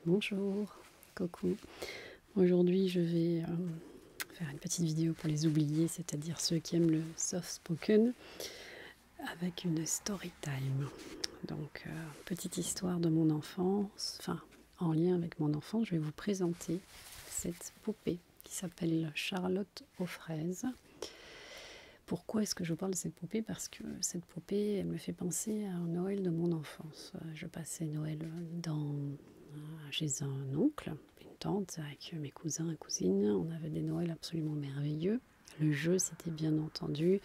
Bonjour, coucou. Aujourd'hui, je vais faire une petite vidéo pour les oubliés, c'est-à-dire ceux qui aiment le soft spoken, avec une story time. Donc, petite histoire de mon enfance, enfin, en lien avec mon enfance, je vais vous présenter cette poupée qui s'appelle Charlotte aux fraises. Pourquoi est-ce que je parle de cette poupée? Parce que cette poupée, elle me fait penser à un Noël de mon enfance. Je passais Noël chez un oncle, une tante, avec mes cousins et cousines. On avait des Noëls absolument merveilleux. Le jeu, c'était bien entendu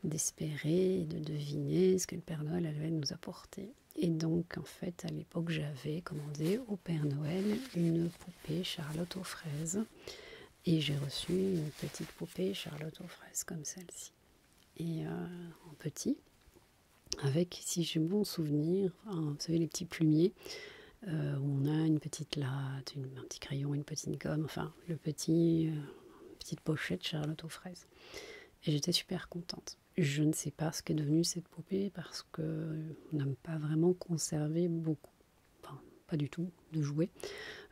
d'espérer et de deviner ce que le Père Noël allait nous apporter. Et donc, en fait, à l'époque, j'avais commandé au Père Noël une poupée Charlotte aux fraises. Et j'ai reçu une petite poupée Charlotte aux fraises comme celle-ci. Et en petit, avec, si j'ai bon souvenir, vous savez, les petits plumiers, où on a une petite latte, un petit crayon, une petite gomme, enfin, petite pochette Charlotte aux fraises. Et j'étais super contente. Je ne sais pas ce qu'est devenu cette poupée parce qu'on n'a pas vraiment conservé beaucoup, enfin, pas du tout, de jouets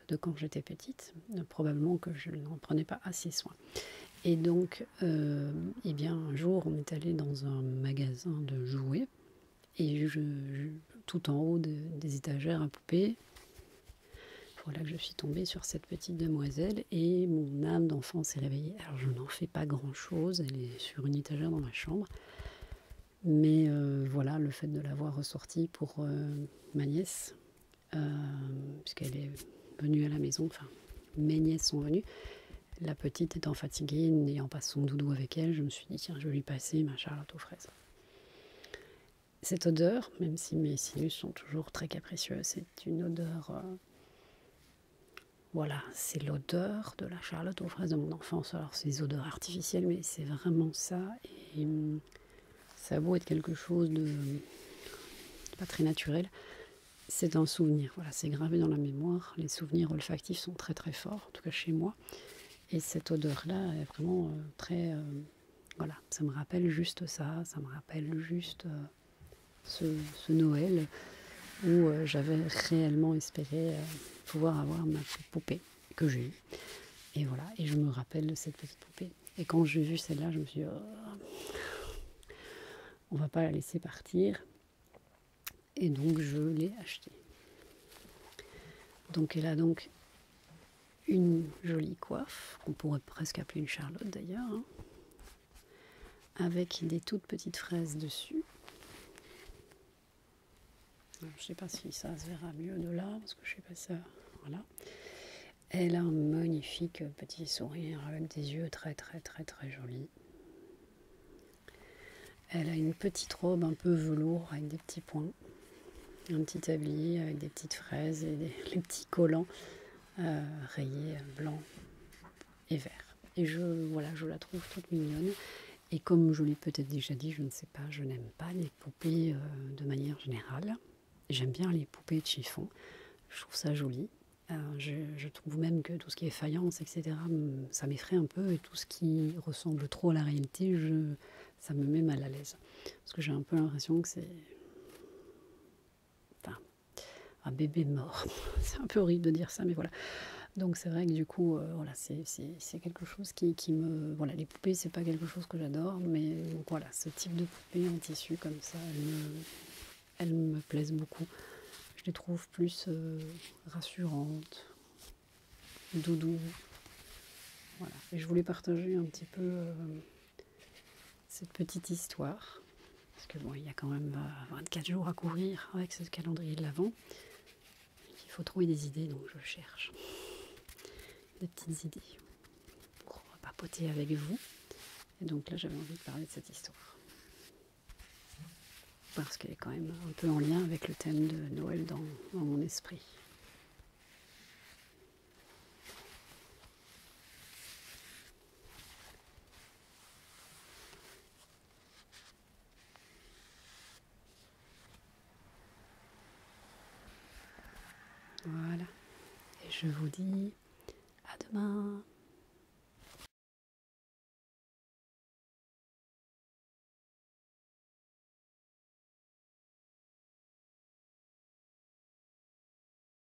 de quand j'étais petite. Probablement que je n'en prenais pas assez soin. Et donc, eh bien, un jour, on est allé dans un magasin de jouets et tout en haut des étagères à poupées, voilà que je suis tombée sur cette petite demoiselle et mon âme d'enfant s'est réveillée. Alors, je n'en fais pas grand-chose, elle est sur une étagère dans ma chambre. Mais voilà, le fait de l'avoir ressortie pour ma nièce, puisqu'elle est venue à la maison, enfin, mes nièces sont venues. La petite étant fatiguée, n'ayant pas son doudou avec elle, je me suis dit, tiens, je vais lui passer ma Charlotte aux fraises. Cette odeur, même si mes sinus sont toujours très capricieux, c'est une odeur... voilà, c'est l'odeur de la Charlotte aux fraises de mon enfance. Alors, c'est des odeurs artificielles, mais c'est vraiment ça. Et ça a beau être quelque chose de pas très naturel, c'est un souvenir. Voilà, c'est gravé dans la mémoire. Les souvenirs olfactifs sont très très forts, en tout cas chez moi. Et cette odeur-là est vraiment très... voilà, ça me rappelle juste ça, ça me rappelle juste ce Noël où j'avais réellement espéré pouvoir avoir ma poupée que j'ai eue. Et voilà, et je me rappelle de cette petite poupée. Et quand j'ai vu celle-là, je me suis dit, oh, on va pas la laisser partir. Et donc je l'ai achetée. Donc elle a donc une jolie coiffe, qu'on pourrait presque appeler une Charlotte d'ailleurs, hein, avec des toutes petites fraises dessus. Alors, je ne sais pas si ça se verra mieux de là, parce que je sais pas ça. Voilà. Elle a un magnifique petit sourire avec des yeux très très très très jolis. Elle a une petite robe un peu velours avec des petits points, un petit tablier avec des petites fraises et les petits collants rayés blanc et vert. Et voilà, je la trouve toute mignonne. Et comme je l'ai peut-être déjà dit, je ne sais pas, je n'aime pas les poupées de manière générale. J'aime bien les poupées de chiffon, je trouve ça joli. Je trouve même que tout ce qui est faïence, etc., ça m'effraie un peu. Et tout ce qui ressemble trop à la réalité, ça me met mal à l'aise. Parce que j'ai un peu l'impression que c'est... Enfin, un bébé mort. C'est un peu horrible de dire ça, mais voilà. Donc c'est vrai que du coup, voilà, c'est quelque chose qui me... Voilà, les poupées, c'est pas quelque chose que j'adore, mais donc, voilà, ce type de poupée en tissu comme ça, elles me plaisent beaucoup. Je les trouve plus rassurantes, doudou. Voilà. Et je voulais partager un petit peu cette petite histoire, parce que bon, il y a quand même 24 jours à couvrir avec ce calendrier de l'Avent. Il faut trouver des idées, donc je cherche des petites idées pour papoter avec vous. Et donc là, j'avais envie de parler de cette histoire. Parce qu'elle est quand même un peu en lien avec le thème de Noël dans mon esprit. Voilà. Et je vous dis à demain.